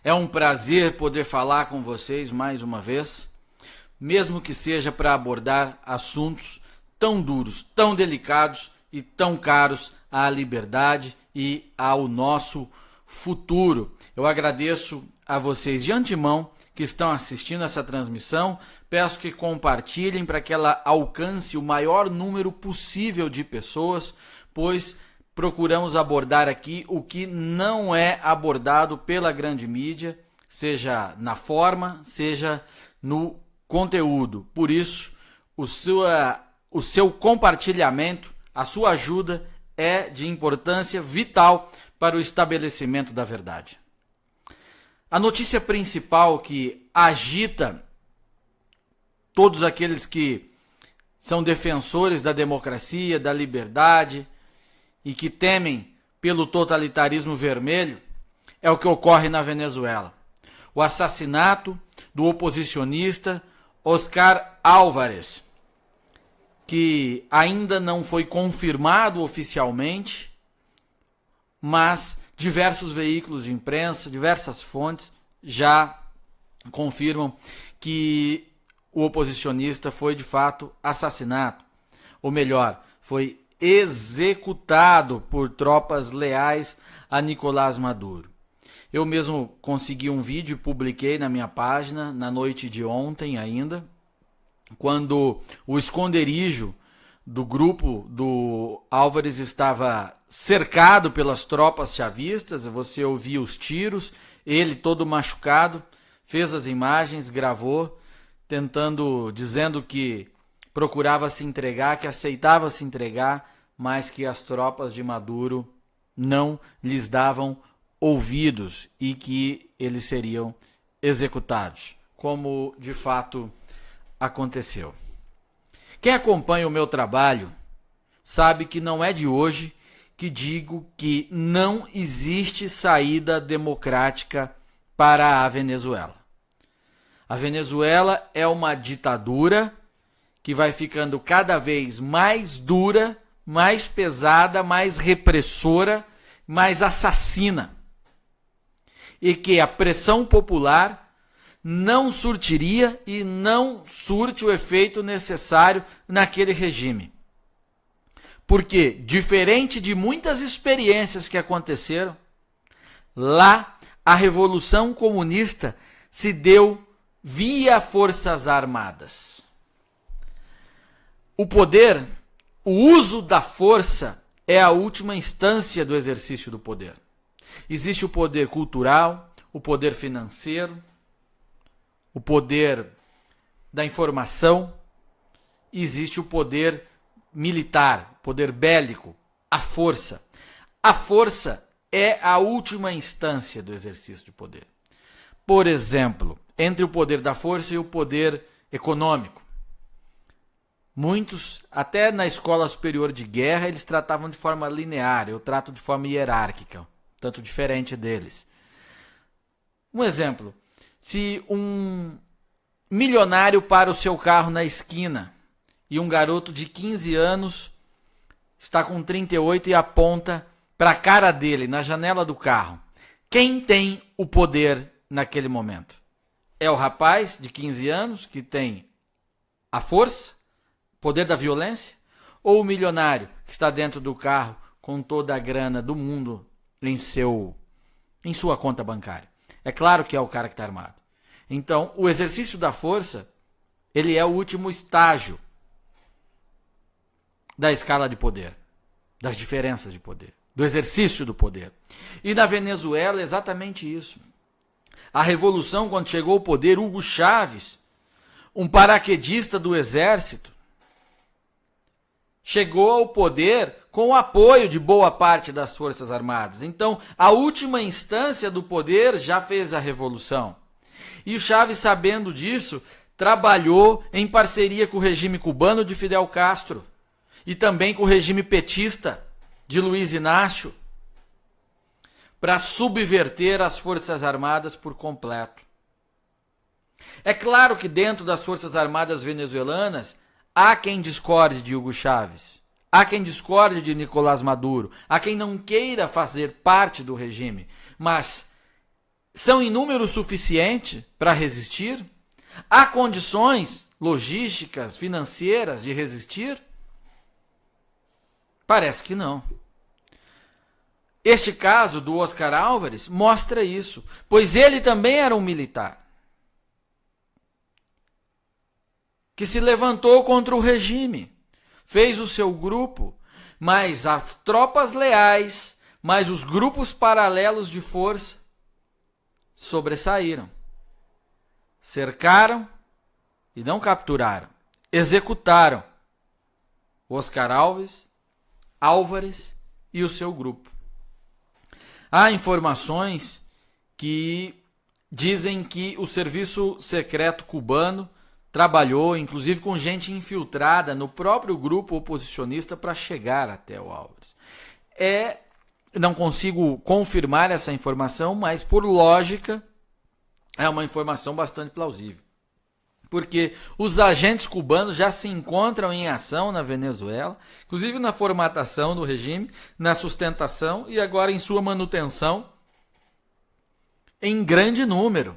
É um prazer poder falar com vocês mais uma vez, mesmo que seja para abordar assuntos tão duros, tão delicados e tão caros à liberdade e ao nosso futuro. Eu agradeço a vocês de antemão que estão assistindo essa transmissão. Peço que compartilhem para que ela alcance o maior número possível de pessoas, pois procuramos abordar aqui o que não é abordado pela grande mídia, seja na forma, seja no conteúdo. Por isso, o seu compartilhamento, a sua ajuda é de importância vital para o estabelecimento da verdade. A notícia principal que agita todos aqueles que são defensores da democracia, da liberdade e que temem pelo totalitarismo vermelho é o que ocorre na Venezuela. O assassinato do oposicionista Oscar Álvarez, que ainda não foi confirmado oficialmente, mas diversos veículos de imprensa, diversas fontes já confirmam que o oposicionista foi de fato assassinado, ou melhor, foi executado por tropas leais a Nicolás Maduro. Eu mesmo consegui um vídeo e publiquei na minha página na noite de ontem ainda, quando o esconderijo do grupo do Álvarez estava cercado pelas tropas chavistas. Você ouvia os tiros, ele todo machucado, fez as imagens, gravou, dizendo que procurava se entregar, que aceitava se entregar, mas que as tropas de Maduro não lhes davam ouvidos e que eles seriam executados, como de fato aconteceu. Quem acompanha o meu trabalho sabe que não é de hoje que digo que não existe saída democrática para a Venezuela. A Venezuela é uma ditadura que vai ficando cada vez mais dura, mais pesada, mais repressora, mais assassina. E que a pressão popular não surtiria e não surte o efeito necessário naquele regime. Porque, diferente de muitas experiências que aconteceram, lá a Revolução Comunista se deu via Forças Armadas. O poder, o uso da força é a última instância do exercício do poder. Existe o poder cultural, o poder financeiro, o poder da informação, existe o poder militar, poder bélico, a força. A força é a última instância do exercício de poder. Por exemplo, entre o poder da força e o poder econômico. Muitos, até na escola superior de guerra, eles tratavam de forma linear, eu trato de forma hierárquica, tanto diferente deles. Um exemplo, se um milionário para o seu carro na esquina e um garoto de 15 anos está com 38 e aponta para a cara dele, na janela do carro, quem tem o poder naquele momento? É o rapaz de 15 anos que tem a força, poder da violência, ou o milionário que está dentro do carro com toda a grana do mundo em sua conta bancária? É claro que é o cara que está armado. Então, o exercício da força, ele é o último estágio da escala de poder, das diferenças de poder, do exercício do poder. E na Venezuela é exatamente isso. A revolução, quando chegou ao poder, Hugo Chávez, um paraquedista do exército, chegou ao poder com o apoio de boa parte das Forças Armadas. Então, a última instância do poder já fez a revolução. E o Chávez, sabendo disso, trabalhou em parceria com o regime cubano de Fidel Castro e também com o regime petista de Luiz Inácio para subverter as Forças Armadas por completo. É claro que dentro das Forças Armadas venezuelanas há quem discorde de Hugo Chávez, há quem discorde de Nicolás Maduro, há quem não queira fazer parte do regime, mas são em número suficiente para resistir? Há condições logísticas, financeiras de resistir? Parece que não. Este caso do Oscar Álvares mostra isso, pois ele também era um militar que se levantou contra o regime, fez o seu grupo, mas as tropas leais, mas os grupos paralelos de força sobressaíram. Cercaram e não capturaram, executaram Oscar Álvares e o seu grupo. Há informações que dizem que o serviço secreto cubano trabalhou, inclusive com gente infiltrada no próprio grupo oposicionista para chegar até o Álvares. Não consigo confirmar essa informação, mas por lógica é uma informação bastante plausível. Porque os agentes cubanos já se encontram em ação na Venezuela, inclusive na formatação do regime, na sustentação e agora em sua manutenção em grande número.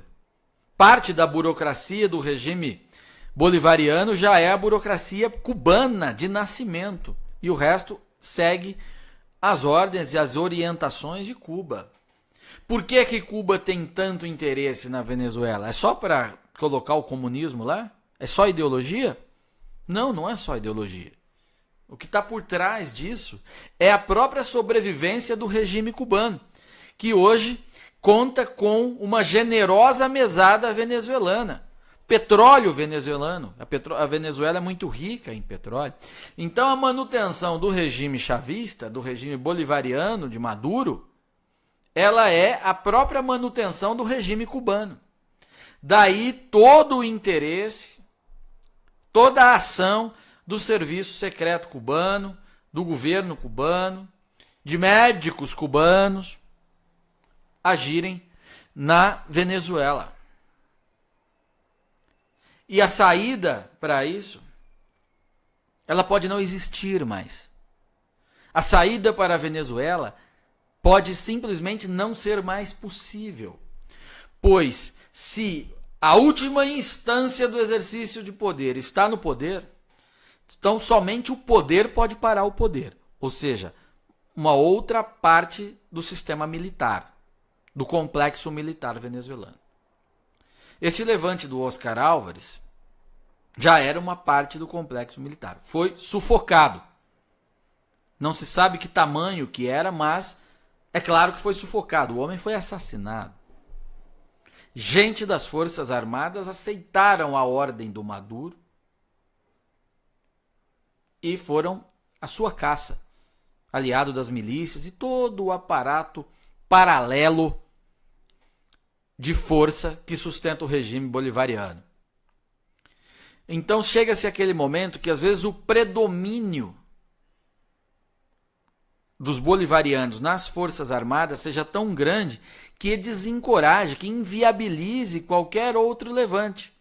Parte da burocracia do regime bolivariano já é a burocracia cubana de nascimento e o resto segue as ordens e as orientações de Cuba. Por que Cuba tem tanto interesse na Venezuela? É só para colocar o comunismo lá? É só ideologia? Não, não é só ideologia. O que está por trás disso é a própria sobrevivência do regime cubano, que hoje conta com uma generosa mesada venezuelana. Petróleo venezuelano. A Venezuela é muito rica em petróleo. Então a manutenção do regime chavista, do regime bolivariano de Maduro, ela é a própria manutenção do regime cubano. Daí todo o interesse, toda a ação do serviço secreto cubano, do governo cubano, de médicos cubanos agirem na Venezuela. E a saída para isso, ela pode não existir mais. A saída para a Venezuela pode simplesmente não ser mais possível. Pois se a última instância do exercício de poder está no poder, então somente o poder pode parar o poder. Ou seja, uma outra parte do sistema militar, do complexo militar venezuelano. Este levante do Oscar Álvares já era uma parte do complexo militar. Foi sufocado. Não se sabe que tamanho que era, mas é claro que foi sufocado. O homem foi assassinado. Gente das Forças Armadas aceitaram a ordem do Maduro e foram à sua caça, aliado das milícias e todo o aparato paralelo de força que sustenta o regime bolivariano. Então chega-se aquele momento que às vezes o predomínio dos bolivarianos nas Forças Armadas seja tão grande que desencoraje, que inviabilize qualquer outro levante.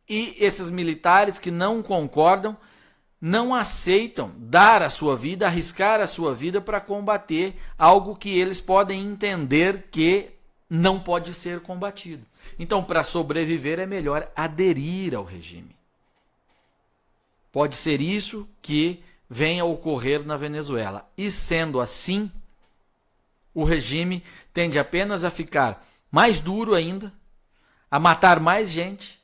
E esses militares que não concordam, não aceitam dar a sua vida, arriscar a sua vida para combater algo que eles podem entender que não pode ser combatido. Então, para sobreviver, é melhor aderir ao regime. Pode ser isso que venha a ocorrer na Venezuela. E sendo assim, o regime tende apenas a ficar mais duro ainda, a matar mais gente,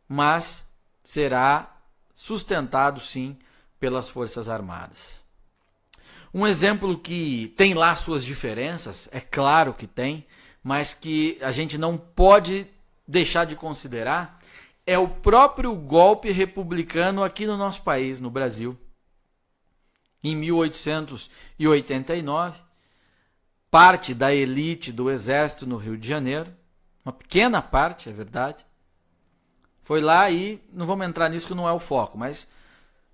mas será sustentado sim pelas Forças Armadas. Um exemplo que tem lá suas diferenças, é claro que tem, mas que a gente não pode deixar de considerar, é o próprio golpe republicano aqui no nosso país, no Brasil. Em 1889, parte da elite do exército no Rio de Janeiro, uma pequena parte, é verdade, foi lá e, não vamos entrar nisso que não é o foco, mas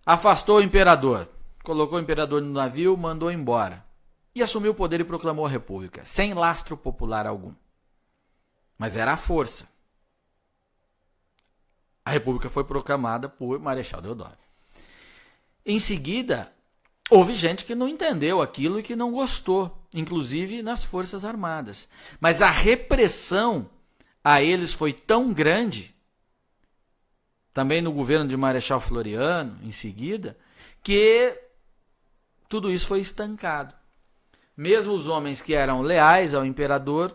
afastou o imperador, colocou o imperador no navio, mandou embora e assumiu o poder e proclamou a república, sem lastro popular algum. Mas era a força. A república foi proclamada por Marechal Deodoro. Em seguida, houve gente que não entendeu aquilo e que não gostou, inclusive nas Forças Armadas. Mas a repressão a eles foi tão grande, também no governo de Marechal Floriano, em seguida, que tudo isso foi estancado. Mesmo os homens que eram leais ao imperador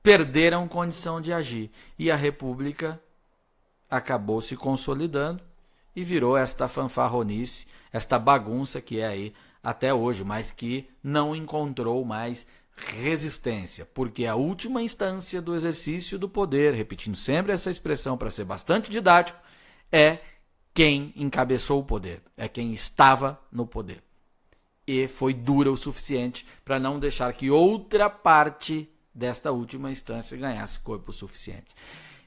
perderam condição de agir. E a República acabou se consolidando e virou esta fanfarronice, esta bagunça que é aí até hoje, mas que não encontrou mais resistência, porque a última instância do exercício do poder, repetindo sempre essa expressão para ser bastante didático, é quem encabeçou o poder, é quem estava no poder. E foi dura o suficiente para não deixar que outra parte desta última instância ganhasse corpo suficiente.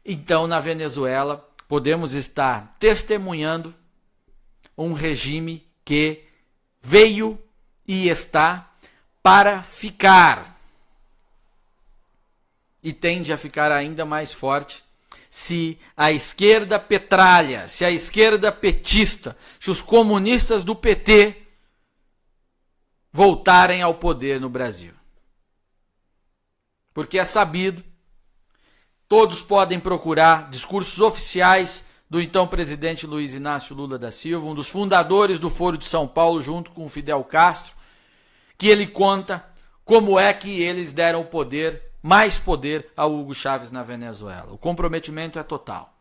Então, na Venezuela, podemos estar testemunhando um regime que veio e está para ficar. E tende a ficar ainda mais forte se a esquerda petralha, se a esquerda petista, se os comunistas do PT voltarem ao poder no Brasil. Porque é sabido, todos podem procurar discursos oficiais do então presidente Luiz Inácio Lula da Silva, um dos fundadores do Foro de São Paulo, junto com Fidel Castro, que ele conta como é que eles deram poder, mais poder, ao Hugo Chávez na Venezuela. O comprometimento é total.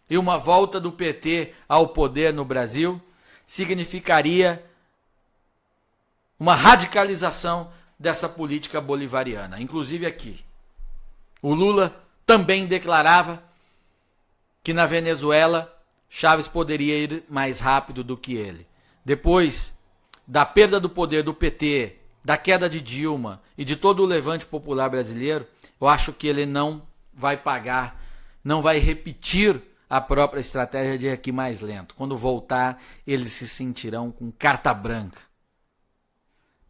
E uma volta do PT ao poder no Brasil significaria uma radicalização dessa política bolivariana. Inclusive aqui, o Lula também declarava que na Venezuela Chávez poderia ir mais rápido do que ele. Depois da perda do poder do PT, da queda de Dilma e de todo o levante popular brasileiro, eu acho que ele não vai pagar, não vai repetir a própria estratégia de ir aqui mais lento. Quando voltar, eles se sentirão com carta branca.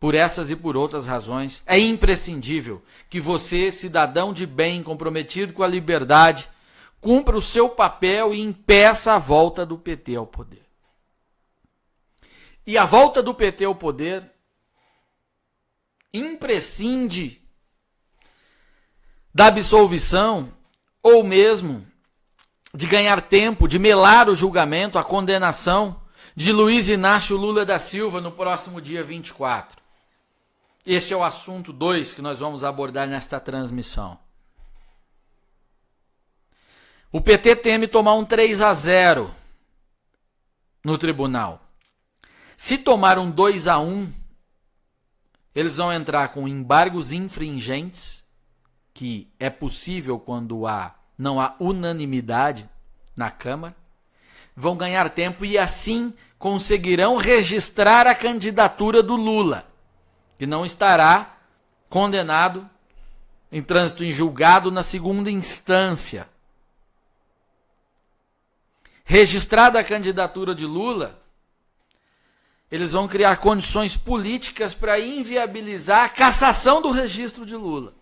Por essas e por outras razões, é imprescindível que você, cidadão de bem, comprometido com a liberdade, cumpra o seu papel e impeça a volta do PT ao poder. E a volta do PT ao poder imprescinde da absolvição ou mesmo de ganhar tempo, de melar o julgamento, a condenação de Luiz Inácio Lula da Silva no próximo dia 24. Esse é o assunto 2 que nós vamos abordar nesta transmissão. O PT teme tomar um 3-0 no tribunal. Se tomar um 2-1, eles vão entrar com embargos infringentes, que é possível quando não há unanimidade na Câmara. Vão ganhar tempo e assim conseguirão registrar a candidatura do Lula, que não estará condenado em trânsito em julgado na segunda instância. Registrada a candidatura de Lula, eles vão criar condições políticas para inviabilizar a cassação do registro de Lula.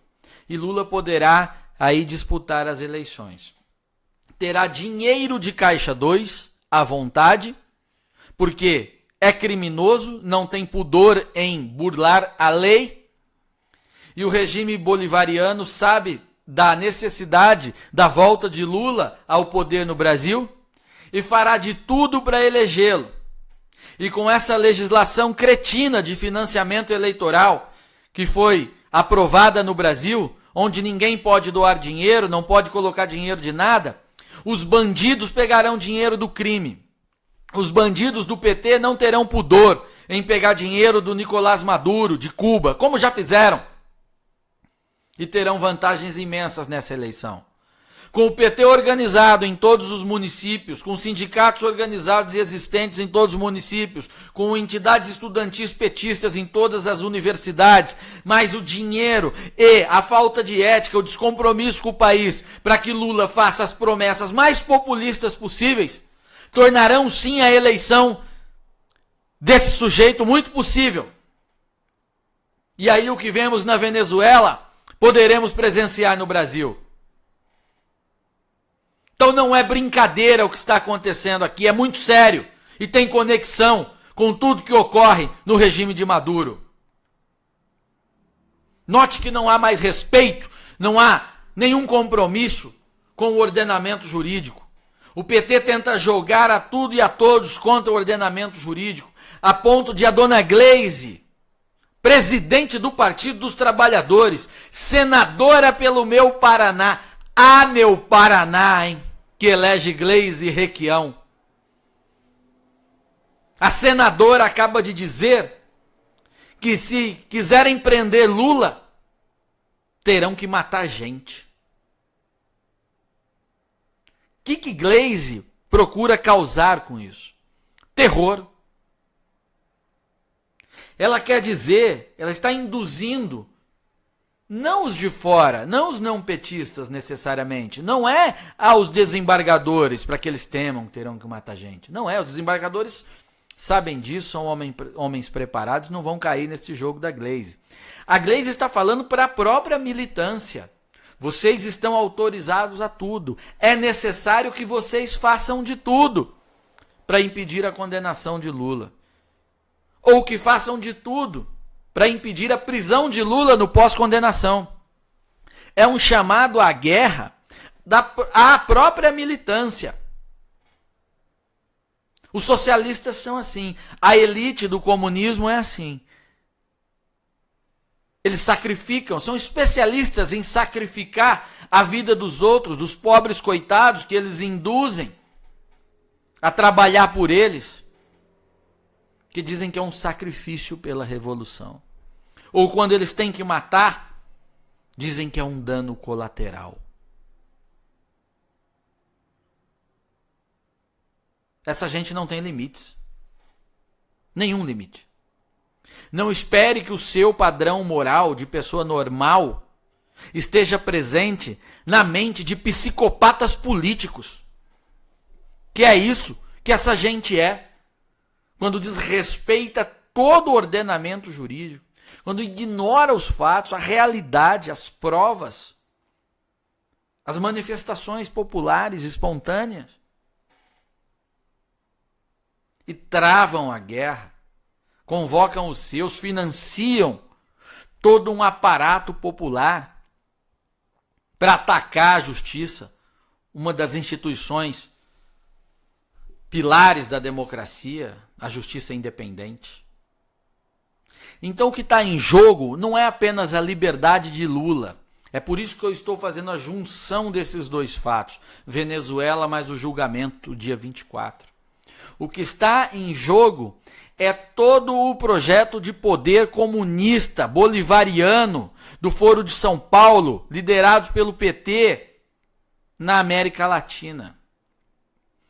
E Lula poderá aí disputar as eleições. Terá dinheiro de Caixa 2 à vontade, porque é criminoso, não tem pudor em burlar a lei, e o regime bolivariano sabe da necessidade da volta de Lula ao poder no Brasil e fará de tudo para elegê-lo. E com essa legislação cretina de financiamento eleitoral que foi aprovada no Brasil, onde ninguém pode doar dinheiro, não pode colocar dinheiro de nada, os bandidos pegarão dinheiro do crime. Os bandidos do PT não terão pudor em pegar dinheiro do Nicolás Maduro, de Cuba, como já fizeram. E terão vantagens imensas nessa eleição. Com o PT organizado em todos os municípios, com sindicatos organizados e existentes em todos os municípios, com entidades estudantis petistas em todas as universidades, mas o dinheiro e a falta de ética, o descompromisso com o país, para que Lula faça as promessas mais populistas possíveis, tornarão sim a eleição desse sujeito muito possível. E aí o que vemos na Venezuela, poderemos presenciar no Brasil. Então não é brincadeira o que está acontecendo aqui, é muito sério e tem conexão com tudo que ocorre no regime de Maduro. Note que não há mais respeito, não há nenhum compromisso com o ordenamento jurídico. O PT tenta jogar a tudo e a todos contra o ordenamento jurídico, a ponto de a dona Gleisi, presidente do Partido dos Trabalhadores, senadora pelo meu Paraná, meu Paraná, hein, que elege Gleisi Requião. A senadora acaba de dizer que se quiserem prender Lula, terão que matar gente. O que Gleisi procura causar com isso? Terror. Ela quer dizer, ela está induzindo, não os de fora, não os não petistas necessariamente, não é aos desembargadores, para que eles temam que terão que matar gente. Não é, os desembargadores sabem disso, são homens preparados, não vão cair nesse jogo da Gleisi. A Gleisi está falando para a própria militância. Vocês estão autorizados a tudo. É necessário que vocês façam de tudo para impedir a condenação de Lula. Ou que façam de tudo para impedir a prisão de Lula no pós-condenação. É um chamado à guerra à própria militância. Os socialistas são assim. A elite do comunismo é assim. Eles sacrificam, são especialistas em sacrificar a vida dos outros, dos pobres coitados que eles induzem a trabalhar por eles, que dizem que é um sacrifício pela revolução. Ou quando eles têm que matar, dizem que é um dano colateral. Essa gente não tem limites. Nenhum limite. Não espere que o seu padrão moral de pessoa normal esteja presente na mente de psicopatas políticos. Que é isso que essa gente é. Quando desrespeita todo o ordenamento jurídico, quando ignora os fatos, a realidade, as provas, as manifestações populares espontâneas e travam a guerra. Convocam os seus, financiam todo um aparato popular para atacar a justiça, uma das instituições pilares da democracia, a justiça independente. Então o que está em jogo não é apenas a liberdade de Lula. É por isso que eu estou fazendo a junção desses dois fatos, Venezuela mais o julgamento, dia 24. O que está em jogo é todo o projeto de poder comunista, bolivariano, do Foro de São Paulo, liderados pelo PT, na América Latina.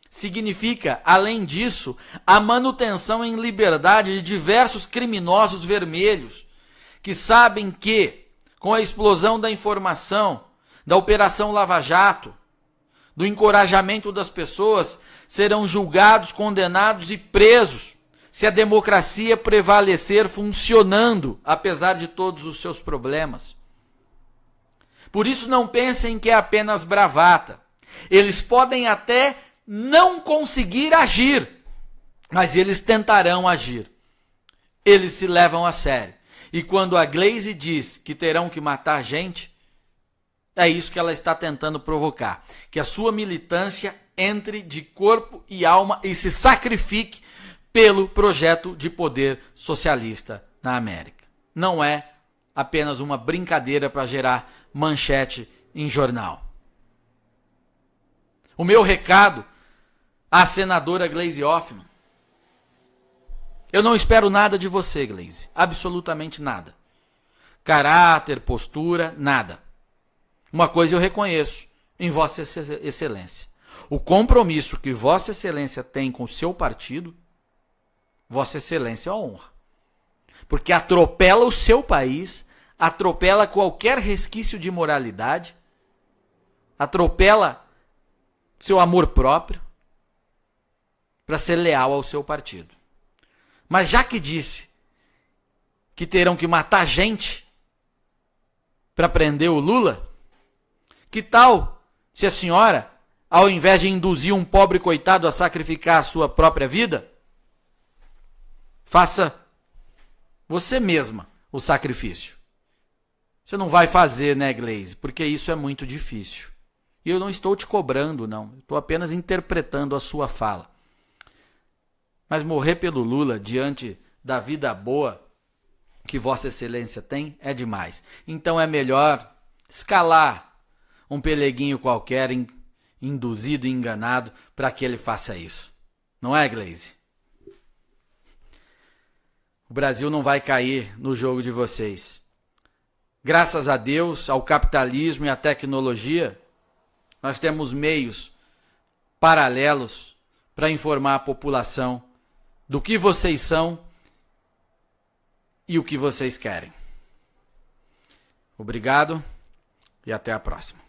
Significa, além disso, a manutenção em liberdade de diversos criminosos vermelhos, que sabem que, com a explosão da informação, da Operação Lava Jato, do encorajamento das pessoas, serão julgados, condenados e presos, se a democracia prevalecer funcionando, apesar de todos os seus problemas. Por isso não pensem que é apenas bravata. Eles podem até não conseguir agir, mas eles tentarão agir. Eles se levam a sério. E quando a Gleisi diz que terão que matar gente, é isso que ela está tentando provocar. Que a sua militância entre de corpo e alma e se sacrifique pelo projeto de poder socialista na América. Não é apenas uma brincadeira para gerar manchete em jornal. O meu recado à senadora Gleisi Hoffmann: eu não espero nada de você, Gleisi, absolutamente nada. Caráter, postura, nada. Uma coisa eu reconheço em Vossa Excelência: o compromisso que Vossa Excelência tem com o seu partido, Vossa Excelência honra. Porque atropela o seu país, atropela qualquer resquício de moralidade, atropela seu amor próprio para ser leal ao seu partido. Mas já que disse que terão que matar gente para prender o Lula, que tal se a senhora, ao invés de induzir um pobre coitado a sacrificar a sua própria vida, Faça você mesma o sacrifício. Você não vai fazer, né, Glaze? Porque isso é muito difícil. E eu não estou te cobrando, não. Estou apenas interpretando a sua fala. Mas morrer pelo Lula diante da vida boa que Vossa Excelência tem é demais. Então é melhor escalar um peleguinho qualquer induzido e enganado para que ele faça isso. Não é, Glaze? O Brasil não vai cair no jogo de vocês. Graças a Deus, ao capitalismo e à tecnologia, nós temos meios paralelos para informar a população do que vocês são e o que vocês querem. Obrigado e até a próxima.